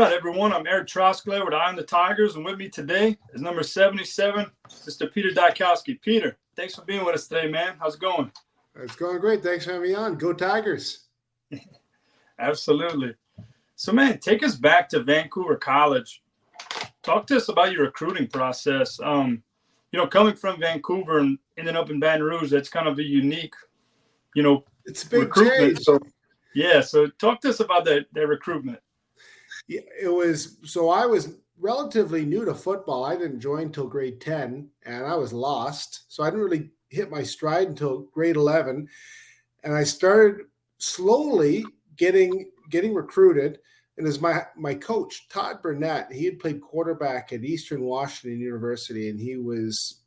right, everyone. I'm Erik with Eye on the Tigers, and with me today is number 77, Mr. Peter Dyakowski. Peter, thanks for being with us today, man. How's it going? It's going great. Thanks for having me on. Go Tigers. Absolutely. So, man, take us back to Vancouver College. Talk to us about your recruiting process. Coming from Vancouver and ending up in Baton Rouge, that's kind of a unique, it's a big recruitment. change. So talk to us about that recruitment. Yeah, I was relatively new to football. I didn't join until grade 10, and I was lost. So I didn't really hit my stride until grade 11. And I started slowly getting recruited. And as my coach, Todd Burnett, he had played quarterback at Eastern Washington University, and he was,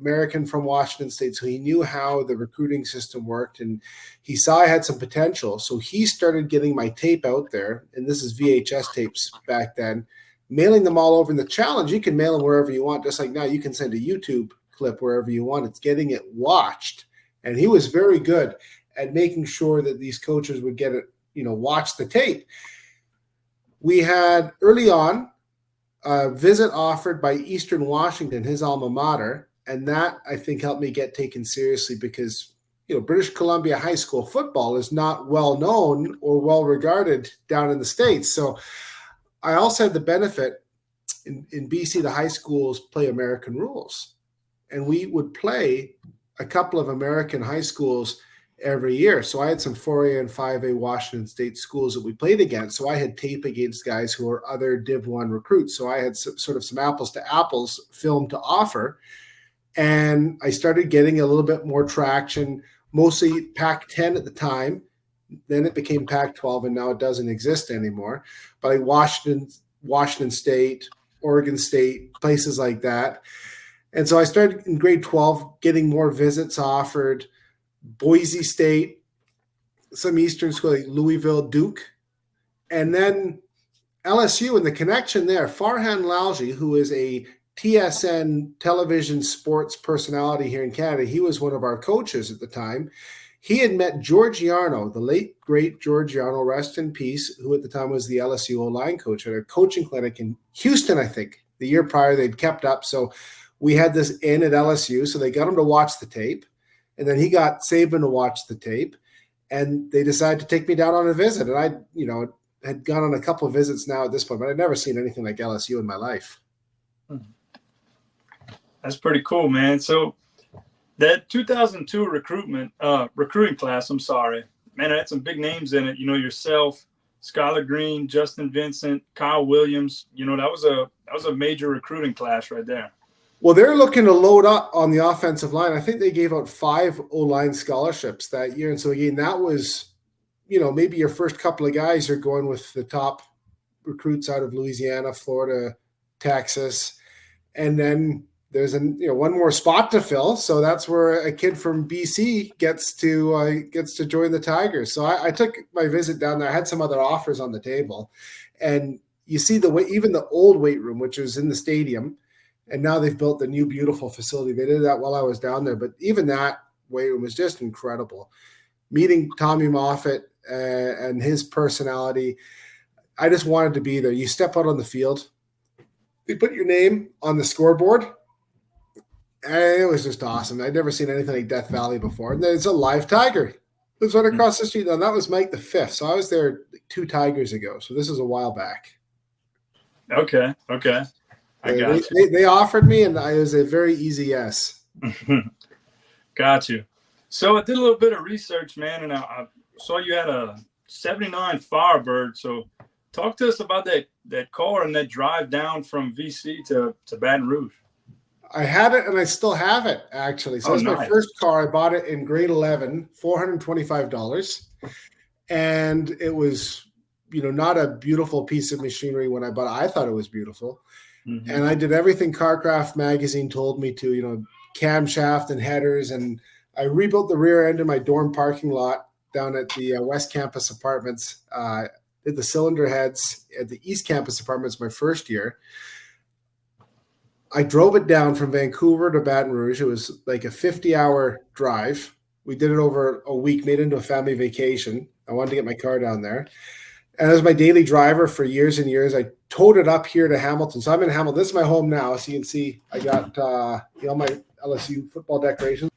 American from Washington State. So he knew how the recruiting system worked, and he saw I had some potential. So he started getting my tape out there, and this is VHS tapes back then, mailing them all over. In the challenge, you can mail them wherever you want. Just like now, you can send a YouTube clip wherever you want. It's getting it watched. And he was very good at making sure that these coaches would get it, watch the tape. We had early on a visit offered by Eastern Washington, his alma mater, and that I think helped me get taken seriously because, British Columbia high school football is not well known or well regarded down in the States. So I also had the benefit in BC, the high schools play American rules, and we would play a couple of American high schools every year. So I had some 4A and 5A Washington State schools that we played against. So I had tape against guys who were other Div 1 recruits. So I had some apples to apples film to offer. And I started getting a little bit more traction, mostly Pac-10 at the time. Then it became Pac-12, and now it doesn't exist anymore. But like Washington State, Oregon State, places like that. And so I started in grade 12 getting more visits offered. Boise State, some Eastern school like Louisville, Duke, and then LSU. And the connection there, Farhan Lalji, who is a TSN television sports personality here in Canada, he was one of our coaches at the time. He had met George Yarno, the late, great George Yarno, rest in peace, who at the time was the LSU O-line coach at a coaching clinic in Houston, I think. The year prior, they'd kept up. So we had this in at LSU, so they got him to watch the tape. And then he got Saban to watch the tape, and they decided to take me down on a visit. And I, had gone on a couple of visits now at this point, but I'd never seen anything like LSU in my life. That's pretty cool, man. So that 2002 recruiting class, man, I had some big names in it. Yourself, Skylar Green, Justin Vincent, Kyle Williams. That was a major recruiting class right there. Well, they're looking to load up on the offensive line. I think they gave out 5 O-line scholarships that year. And so, again, that was, maybe your first couple of guys are going with the top recruits out of Louisiana, Florida, Texas. And then there's one more spot to fill. So that's where a kid from BC gets to join the Tigers. So I took my visit down there. I had some other offers on the table. And you see even the old weight room, which was in the stadium, and now they've built the new beautiful facility. They did that while I was down there. But even that weight room was just incredible. Meeting Tommy Moffitt and his personality, I just wanted to be there. You step out on the field, they put your name on the scoreboard, and it was just awesome. I'd never seen anything like Death Valley before. And there's a live tiger. It was right across the street. And that was Mike the 5th. So I was there 2 Tigers ago. So this is a while back. Okay. They offered me, and it was a very easy yes. Got you. So I did a little bit of research, man, and I saw you had a 79 Firebird. So talk to us about that car and that drive down from VC to Baton Rouge. I had it, and I still have it, actually. So it's my first car. I bought it in grade 11, $425. And it was, not a beautiful piece of machinery when I bought it. I thought it was beautiful. Mm-hmm. And I did everything Carcraft magazine told me to, camshaft and headers. And I rebuilt the rear end of my dorm parking lot down at the West Campus Apartments. Did the cylinder heads at the East Campus Apartments my first year. I drove it down from Vancouver to Baton Rouge. It was like a 50-hour drive. We did it over a week, made it into a family vacation. I wanted to get my car down there. And as my daily driver for years and years, I towed it up here to Hamilton. So I'm in Hamilton. This is my home now. So you can see I got my LSU football decorations.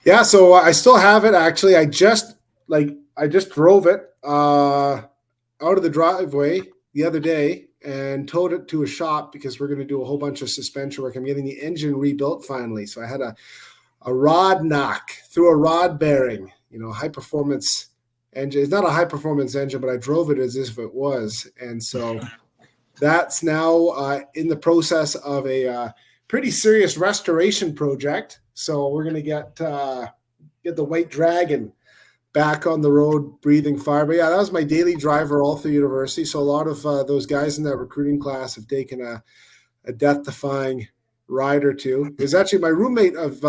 Yeah, so I still have it actually. I just drove it out of the driveway the other day and towed it to a shop because we're going to do a whole bunch of suspension work. I'm getting the engine rebuilt finally. So I had a rod knock through a rod bearing, high performance engine. It's not a high performance engine, but I drove it as if it was. And so that's now in the process of a pretty serious restoration project. So we're going to get the White Dragon back on the road, breathing fire. But yeah, that was my daily driver all through university. So a lot of those guys in that recruiting class have taken a death-defying ride or two. It was actually my roommate of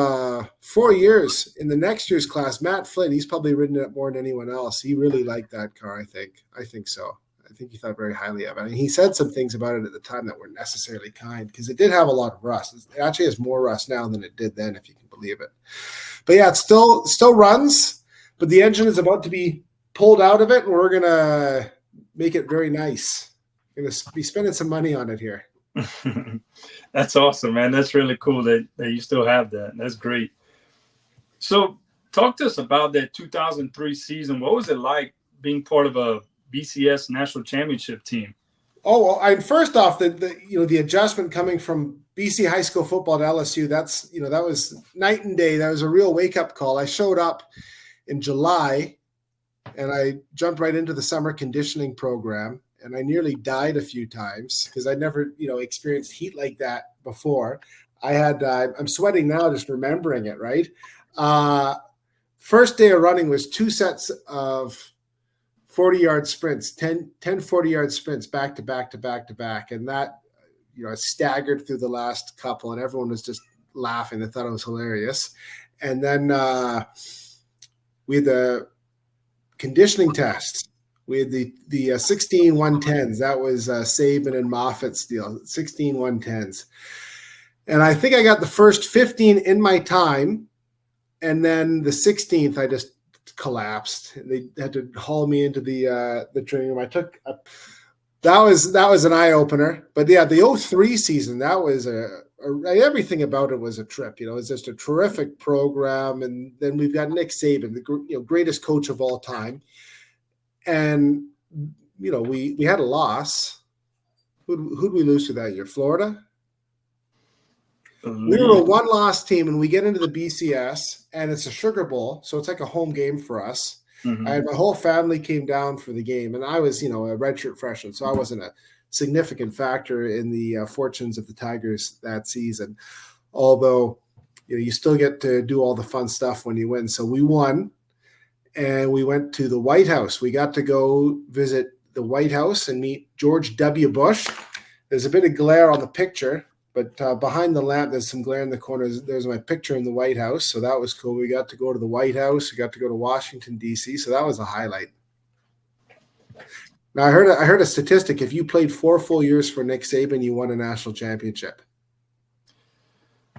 4 years in the next year's class, Matt Flynn. He's probably ridden it more than anyone else. He really liked that car, I think. I think so. I think he thought very highly of it. And he said some things about it at the time that weren't necessarily kind because it did have a lot of rust. It actually has more rust now than it did then, if you can believe it. But yeah, it still runs, but the engine is about to be pulled out of it, and we're going to make it very nice. We're going to be spending some money on it here. That's awesome, man. That's really cool that you still have that. That's great. So talk to us about that 2003 season. What was it like being part of a BCS National Championship team? Oh, well, first off, the adjustment coming from BC high school football to LSU, that was night and day. That was a real wake-up call. I showed up in July, and I jumped right into the summer conditioning program, and I nearly died a few times because I'd never, experienced heat like that before. I'm sweating now just remembering it, right? First day of running was 2 sets of 40-yard sprints, 10 40-yard sprints back to back to back to back. And that, I staggered through the last couple and everyone was just laughing. They thought it was hilarious. And then we had the conditioning tests. We had the 16 110s. That was Saban and Moffitt's deal, 16 110s. And I think I got the first 15 in my time. And then the 16th, I just collapsed. They had to haul me into the training room. That was an eye opener. But yeah, the 03 season, that was everything about it was a trip. It was just a terrific program. And then we've got Nick Saban, the greatest coach of all time. And we had a loss. Who'd we lose to that year? Florida. We were a one-loss team, and we get into the BCS, and it's a Sugar Bowl, so it's like a home game for us. Mm-hmm. My whole family came down for the game, and I was, a redshirt freshman, so I wasn't a significant factor in the fortunes of the Tigers that season. Although, you still get to do all the fun stuff when you win. So we won, and we went to the White House. We got to go visit the White House and meet George W. Bush. There's a bit of glare on the picture. But behind the lamp, there's some glare in the corners. There's my picture in the White House. So that was cool. We got to go to the White House. We got to go to Washington, D.C. So that was a highlight. Now, I heard a statistic. If you played 4 full years for Nick Saban, you won a national championship.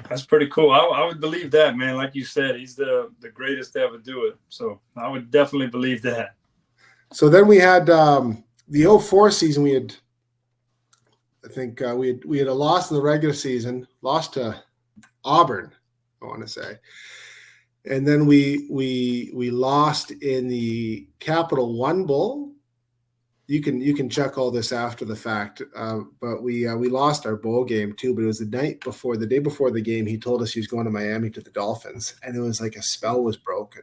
That's pretty cool. I would believe that, man. Like you said, he's the greatest to ever do it. So I would definitely believe that. So then we had the 04 season. We had – I think we had a loss in the regular season, lost to Auburn, I want to say, and then we lost in the Capital One Bowl. You can check all this after the fact, but we lost our bowl game too. But it was the day before the game. He told us he was going to Miami to the Dolphins, and it was like a spell was broken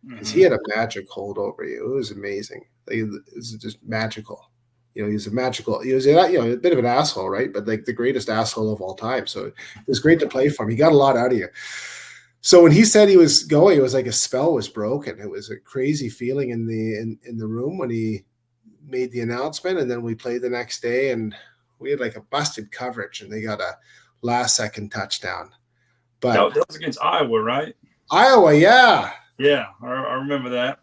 because he had a magic hold over you. It was amazing. It was just magical. He was a bit of an asshole, right? But like the greatest asshole of all time. So it was great to play for him. He got a lot out of you. So when he said he was going, it was like a spell was broken. It was a crazy feeling in the room when he made the announcement. And then we played the next day and we had like a busted coverage and they got a last second touchdown. But that was against Iowa, right? Iowa, yeah. Yeah, I remember that.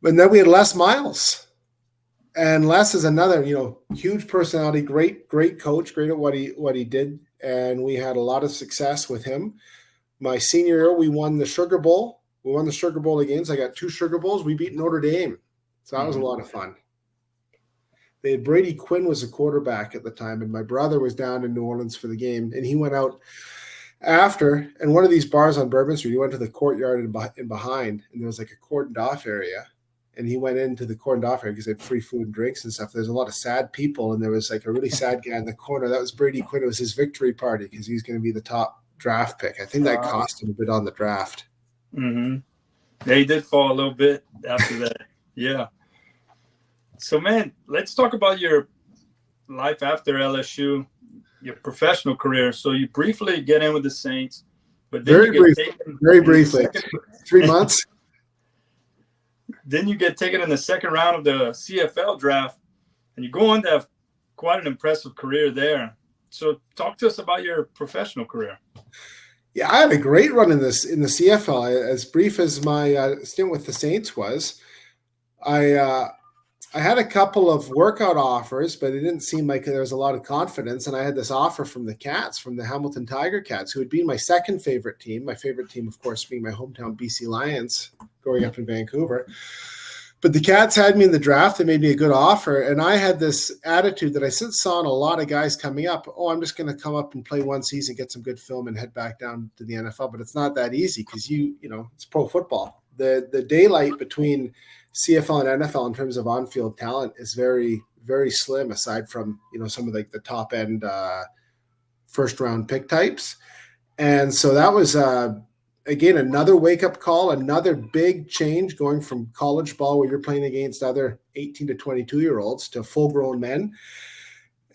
And then we had Les Miles. And Les is another, huge personality, great coach, great at what he did. And we had a lot of success with him. My senior year, we won the Sugar Bowl. We won the Sugar Bowl again. So I got 2 Sugar Bowls. We beat Notre Dame. So that was a lot of fun. They had Brady Quinn was a quarterback at the time, and my brother was down in New Orleans for the game, and he went out after, and one of these bars on Bourbon Street, he went to the courtyard in behind, and there was like a cordoned off area, and he went into the cordoned off area because they had free food and drinks and stuff. There's a lot of sad people, and there was like a really sad guy in the corner. That was Brady Quinn. It was his victory party because he was going to be the top draft pick. I think that cost him a bit on the draft. Mm-hmm. Yeah, he did fall a little bit after that. Yeah. So, man, let's talk about your life after LSU, your professional career. So you briefly get in with the Saints, but then very briefly, 3 months. Then you get taken in the second round of the CFL draft, and you go on to have quite an impressive career there. So talk to us about your professional career. Yeah, I had a great run in the CFL. As brief as my stint with the Saints was, I had a couple of workout offers, but it didn't seem like there was a lot of confidence. And I had this offer from the Cats, from the Hamilton Tiger Cats, who had been my second favorite team. My favorite team, of course, being my hometown BC Lions, growing up in Vancouver. But the Cats had me in the draft. They made me a good offer. And I had this attitude that I since saw in a lot of guys coming up. Oh, I'm just going to come up and play one season, get some good film, and head back down to the NFL. But it's not that easy because it's pro football. The daylight between CFL and NFL in terms of on-field talent is very, very slim, aside from, some of like the top end first round pick types. And so that was, again, another wake-up call, another big change going from college ball where you're playing against other 18 to 22-year-olds to full-grown men.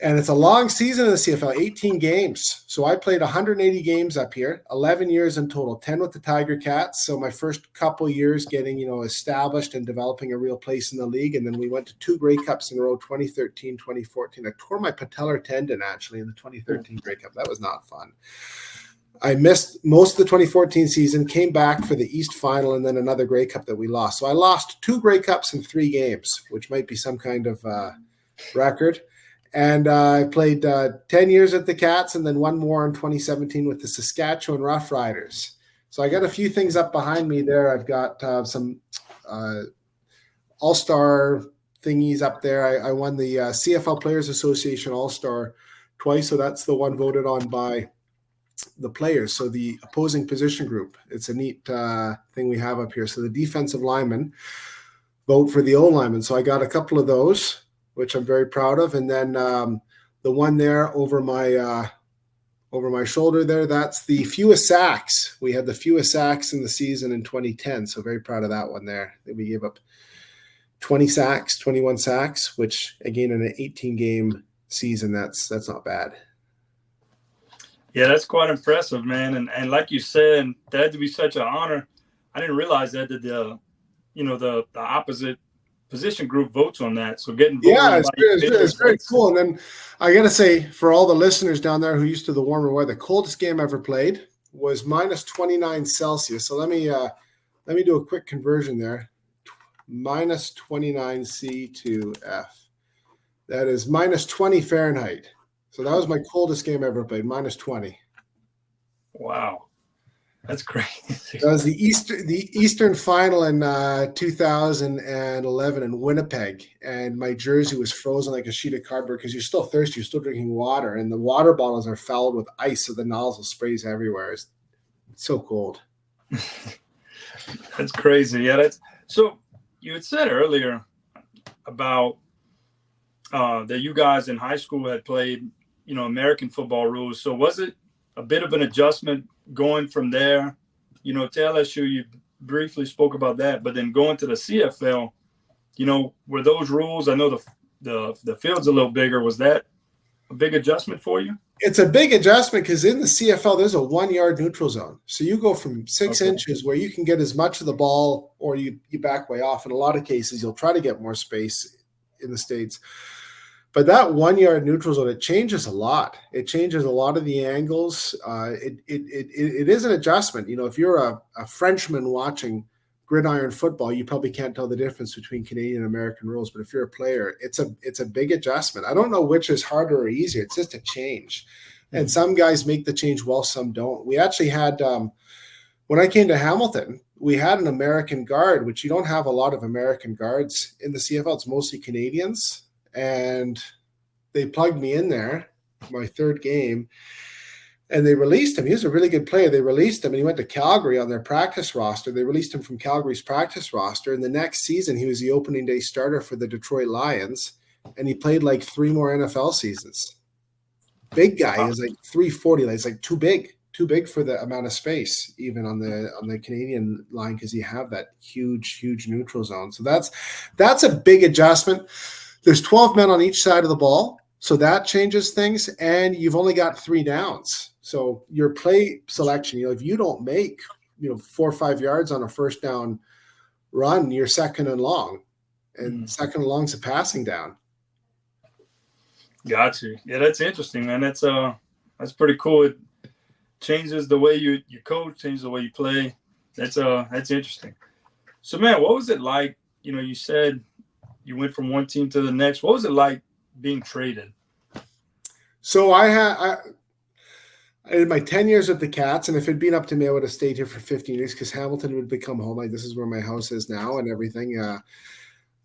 And it's a long season in the CFL, 18 games. So I played 180 games up here, 11 years in total, 10 with the Tiger Cats. So my first couple years getting, established and developing a real place in the league. And then we went to 2 Grey Cups in a row, 2013, 2014. I tore my patellar tendon, actually, in the 2013 Grey Cup. That was not fun. I missed most of the 2014 season, came back for the East Final, and then another Grey Cup that we lost. So I lost 2 Grey Cups in 3 games, which might be some kind of record. And I played 10 years at the Cats and then one more in 2017 with the Saskatchewan Roughriders. So I got a few things up behind me there. I've got some All-Star thingies up there. I won the CFL Players Association All-Star twice. So that's the one voted on by the players. So the opposing position group. It's a neat thing we have up here. So the defensive linemen vote for the O-linemen. So I got a couple of those, which I'm very proud of. And then the one there over my shoulder there, that's the fewest sacks. We had the fewest sacks in the season in 2010. So very proud of that one there. We gave up 21 sacks, which again, in an 18-game season, that's not bad. Yeah, that's quite impressive, man. And like you said, that had to be such an honor. I didn't realize that the opposite position group votes on that. So getting it's very cool. And then I got to say, for all the listeners down there who are used to the warmer weather, the coldest game I ever played was minus 29 Celsius. So let me do a quick conversion there. Minus 29 C to F. That is minus 20 Fahrenheit. So that was my coldest game I ever played, minus 20. Wow. That's crazy. That was the Eastern Final in 2011 in Winnipeg, and my jersey was frozen like a sheet of cardboard because you're still thirsty, you're still drinking water, and the water bottles are fouled with ice, so the nozzle sprays everywhere. It's so cold. That's crazy. Yeah, so you had said earlier about that you guys in high school had played, American football rules. So was it a bit of an adjustment going from there, to LSU? You briefly spoke about that, but then going to the CFL, were those rules? I know the field's a little bigger. Was that a big adjustment for you? It's a big adjustment because in the CFL, there's a 1-yard neutral zone. So you go from 6 inches where you can get as much of the ball or you back way off. In a lot of cases, you'll try to get more space in the States. But that 1-yard neutral zone, it changes a lot. It changes a lot of the angles. It is an adjustment. If you're a Frenchman watching gridiron football, you probably can't tell the difference between Canadian and American rules. But if you're a player, it's a big adjustment. I don't know which is harder or easier. It's just a change. And some guys make the change well, some don't. We actually had when I came to Hamilton, we had an American guard, which you don't have a lot of American guards in the CFL. It's mostly Canadians. And they plugged me in there, my third game, and they released him. He was a really good player. They released him, and he went to Calgary on their practice roster. They released him from Calgary's practice roster. And the next season, he was the opening day starter for the Detroit Lions, and he played like 3 more NFL seasons. Big guy. He was like 340. Like, it's like too big for the amount of space, even on the Canadian line, because you have that huge neutral zone. So that's a big adjustment. There's 12 men on each side of the ball, so that changes things, and you've only got 3 downs. So your play selection, if you don't make 4 or 5 yards on a first down run, you're second and long, and second and long's a passing down. Got you. Yeah, that's interesting, man. That's pretty cool. It changes the way you coach, changes the way you play. That's interesting. So, man, what was it like? You said you went from one team to the next. What was it like being traded? So I did my 10 years with the Cats, and if it had been up to me, I would have stayed here for 15 years because Hamilton would become home. Like, this is where my house is now and everything.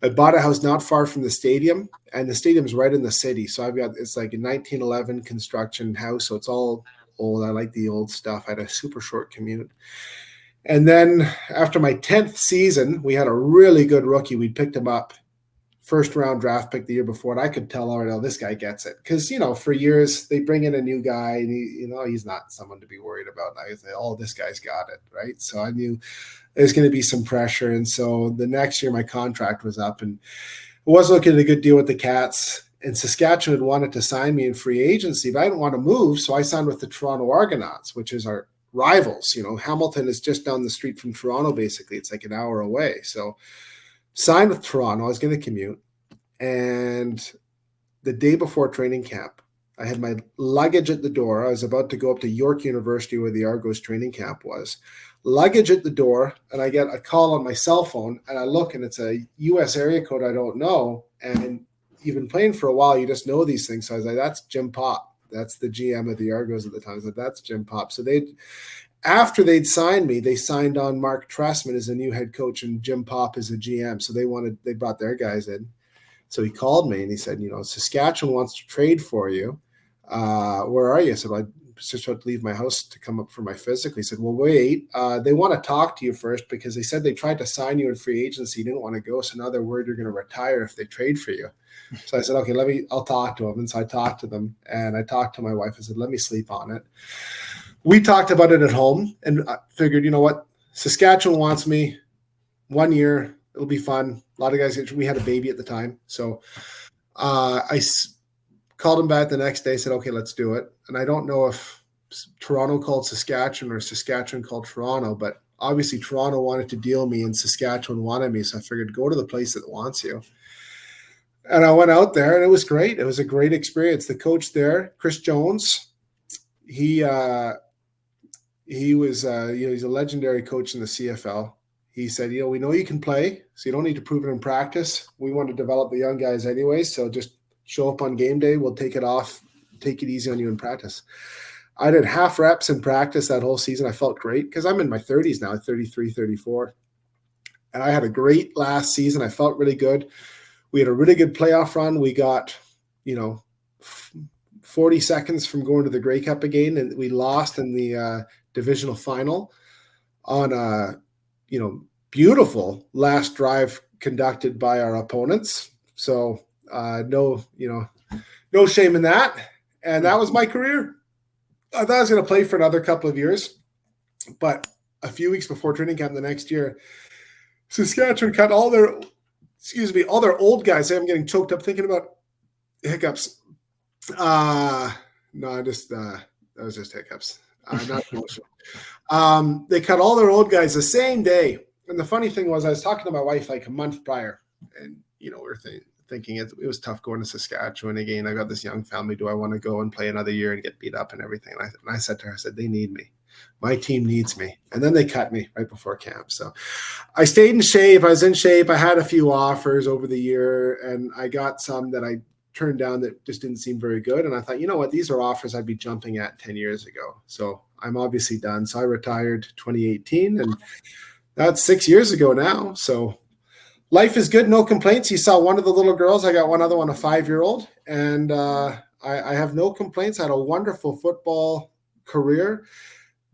I bought a house not far from the stadium, and the stadium's right in the city. So it's like a 1911 construction house, so it's all old. I like the old stuff. I had a super short commute. And then after my 10th season, we had a really good rookie. We picked him up, first round draft pick the year before, and I could tell already, this guy gets it. Because, for years they bring in a new guy and he's not someone to be worried about. I was like, this guy's got it, right? So I knew there's going to be some pressure. And so the next year my contract was up, and I was looking at a good deal with the Cats. And Saskatchewan had wanted to sign me in free agency, but I didn't want to move. So I signed with the Toronto Argonauts, which is our rivals. Hamilton is just down the street from Toronto, basically. It's like an hour away. So signed with Toronto. I was going to commute. And the day before training camp, I had my luggage at the door. I was about to go up to York University where the Argos training camp was. Luggage at the door, and I get a call on my cell phone, and I look, and it's a U.S. area code I don't know. And you've been playing for a while, you just know these things. So I was like, that's Jim Pop. That's the GM of the Argos at the time. I was like, that's Jim Pop. So after they'd signed me, they signed on Mark Tressman as a new head coach and Jim Pop as a GM. So they brought their guys in. So he called me and he said, Saskatchewan wants to trade for you. Where are you? I said, well, I just about to leave my house to come up for my physical. He said, well, wait, they want to talk to you first because they said they tried to sign you in free agency. You didn't want to go. So now they're worried you're going to retire if they trade for you. So I said, okay, I'll talk to them. And so I talked to them, and I talked to my wife. I said, let me sleep on it. We talked about it at home and I figured, Saskatchewan wants me 1 year. It'll be fun. A lot of guys, we had a baby at the time. So I called him back the next day, said, okay, let's do it. And I don't know if Toronto called Saskatchewan or Saskatchewan called Toronto, but obviously Toronto wanted to deal me and Saskatchewan wanted me. So I figured go to the place that wants you. And I went out there and it was great. It was a great experience. The coach there, Chris Jones, he was, he's a legendary coach in the CFL. He said, we know you can play, so you don't need to prove it in practice. We want to develop the young guys anyway, so just show up on game day. We'll take it easy on you in practice. I did half reps in practice that whole season. I felt great because I'm in my 30s now, 33, 34. And I had a great last season. I felt really good. We had a really good playoff run. We got, 40 seconds from going to the Grey Cup again, and we lost in the divisional final on a, beautiful last drive conducted by our opponents. So no shame in that. And that was my career. I thought I was going to play for another couple of years, but a few weeks before training camp the next year, Saskatchewan cut all their old guys. I'm getting choked up thinking about hiccups. That was just hiccups. Not emotional. They cut all their old guys the same day. And the funny thing was, I was talking to my wife like a month prior, and we're thinking it was tough going to Saskatchewan again. I got this young family. Do I want to go and play another year and get beat up and everything? And I said to her, they need me. My team needs me. And then they cut me right before camp. So I stayed in shape. I was in shape. I had a few offers over the year, and I got some that I turned down that just didn't seem very good. And I thought, you know what, these are offers I'd be jumping at 10 years ago. So I'm obviously done. So I retired 2018, and that's 6 years ago now. So life is good, no complaints. You saw one of the little girls. I got one other one, a 5-year-old, and I have no complaints. I had a wonderful football career.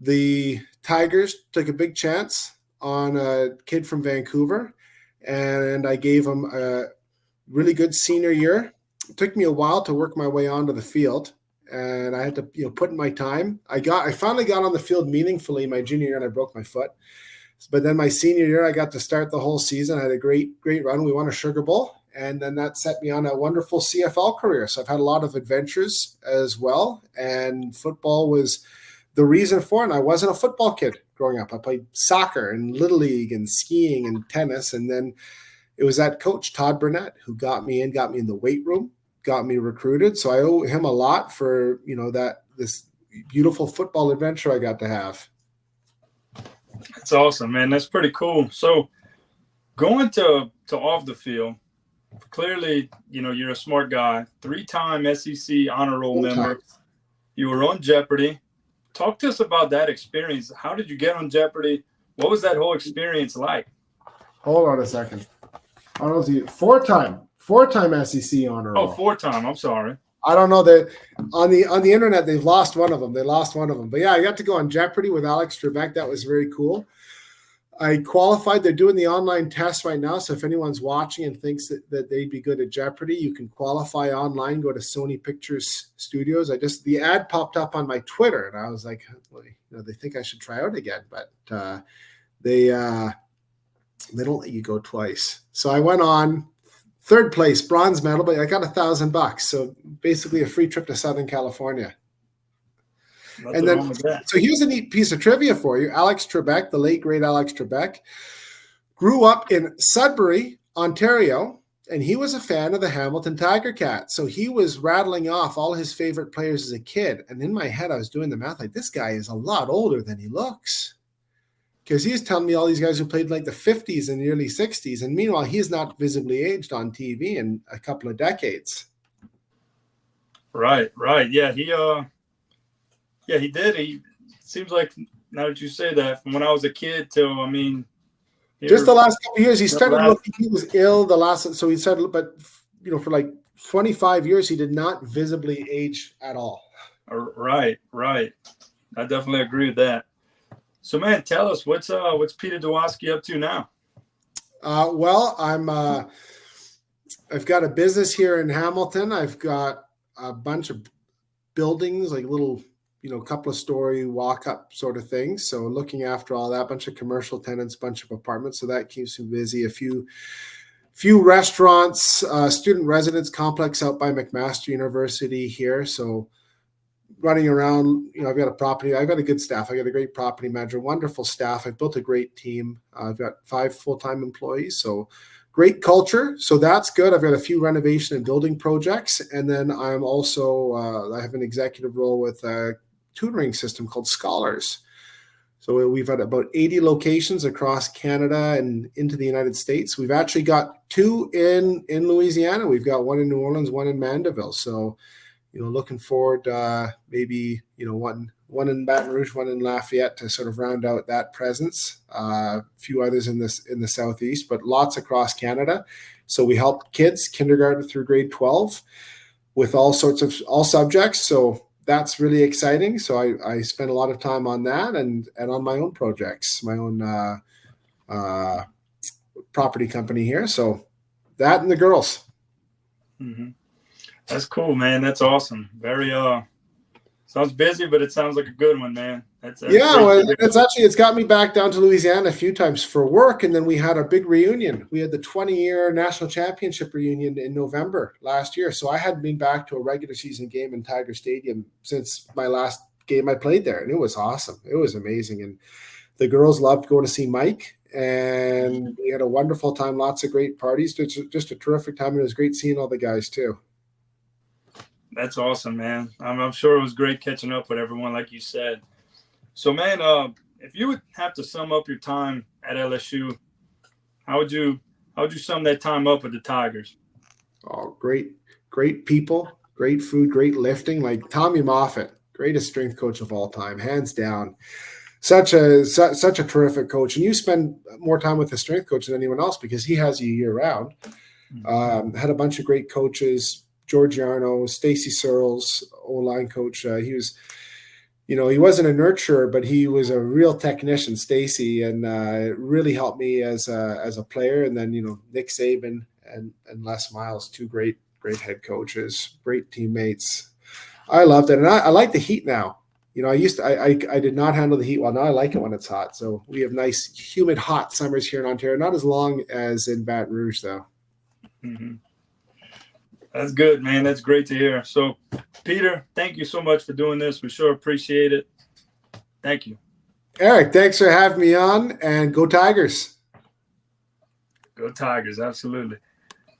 The Tigers took a big chance on a kid from Vancouver, and I gave him a really good senior year. It took me a while to work my way onto the field, and I had to put in my time. I finally got on the field meaningfully my junior year, and I broke my foot. But then my senior year, I got to start the whole season. I had a great run. We won a Sugar Bowl, and then that set me on a wonderful CFL career. So I've had a lot of adventures as well, and football was the reason for it. And I wasn't a football kid growing up. I played soccer and Little League and skiing and tennis, and then it was that coach, Todd Burnett, who got me in the weight room, got me recruited. So I owe him a lot for this beautiful football adventure I got to have. That's awesome, man. That's pretty cool. So going to off the field, clearly, you're a smart guy, 3-time SEC honor roll member. You were on Jeopardy. Talk to us about that experience. How did you get on Jeopardy? What was that whole experience like? Hold on a second. I don't know, four-time SEC honor roll. Oh, 4-time. I'm sorry. I don't know that on the internet they've lost one of them. But yeah, I got to go on Jeopardy with Alex Trebek. That was very cool. I qualified. They're doing the online test right now. So if anyone's watching and thinks that they'd be good at Jeopardy, you can qualify online. Go to Sony Pictures Studios. The ad popped up on my Twitter, and I was like, well, they think I should try out again, but they don't let you go twice. So I went on. Third place, bronze medal, but I got $1,000. So basically a free trip to Southern California. And then, so here's a neat piece of trivia for you. Alex Trebek, the late great Alex Trebek, grew up in Sudbury, Ontario, and he was a fan of the Hamilton Tiger Cats. So he was rattling off all his favorite players as a kid. And in my head, I was doing the math like, this guy is a lot older than he looks. Because he's telling me all these guys who played like the 50s and the early 60s. And meanwhile, he's not visibly aged on TV in a couple of decades. Right. Yeah, he did. He seems like, now that you say that, from when I was a kid till, just the last couple of years, he started looking, he was ill so he started, but, for like 25 years, he did not visibly age at all. Right. I definitely agree with that. So, man, tell us what's Peter Dyakowski up to now? Well, I've got a business here in Hamilton. I've got a bunch of buildings, like little, couple of story walk-up sort of things. So looking after all that, bunch of commercial tenants, bunch of apartments. So that keeps me busy. A few restaurants, student residence complex out by McMaster University here. So running around, I've got a good staff. I got a great property manager, wonderful staff. I've built a great team. I've got 5 full-time employees. So great culture. So that's good. I've got a few renovation and building projects. And then I'm also, I have an executive role with a tutoring system called Scholars. So we've had about 80 locations across Canada and into the United States. We've actually got 2 in Louisiana. We've got 1 in New Orleans, 1 in Mandeville. So looking forward, maybe, one in Baton Rouge, 1 in Lafayette to sort of round out that presence. A few others in the Southeast, but lots across Canada. So we help kids kindergarten through grade 12 with all subjects. So that's really exciting. So I spend a lot of time on that and on my own projects, my own property company here. So that and the girls. Mm-hmm. That's cool, man. That's awesome. Very sounds busy, but it sounds like a good one, man. That's it's got me back down to Louisiana a few times for work, and then we had a big reunion. We had the 20-year National Championship reunion in November last year. So I hadn't been back to a regular season game in Tiger Stadium since my last game I played there, and it was awesome. It was amazing, and the girls loved going to see Mike, and we had a wonderful time. Lots of great parties. Just a terrific time, and it was great seeing all the guys too. That's awesome, man. I'm sure it was great catching up with everyone, like you said. So, man, if you would have to sum up your time at LSU, how would you sum that time up with the Tigers? Oh, great great people, great food, great lifting. Like Tommy Moffitt, greatest strength coach of all time, hands down. Such a terrific coach. And you spend more time with the strength coach than anyone else because he has you year round. Had a bunch of great coaches, George Yarno, Stacy Searles, O-line coach. He was, he wasn't a nurturer, but he was a real technician, Stacy, and it really helped me as a player. And then, Nick Saban and Les Miles, two great head coaches, great teammates. I loved it. And I like the heat now. I did not handle the heat well. Now I like it when it's hot. So we have nice, humid, hot summers here in Ontario. Not as long as in Baton Rouge, though. Mm-hmm. That's good, man. That's great to hear. So, Peter, thank you so much for doing this. We sure appreciate it. Thank you. Erik, thanks for having me on, and go Tigers. Go Tigers, absolutely.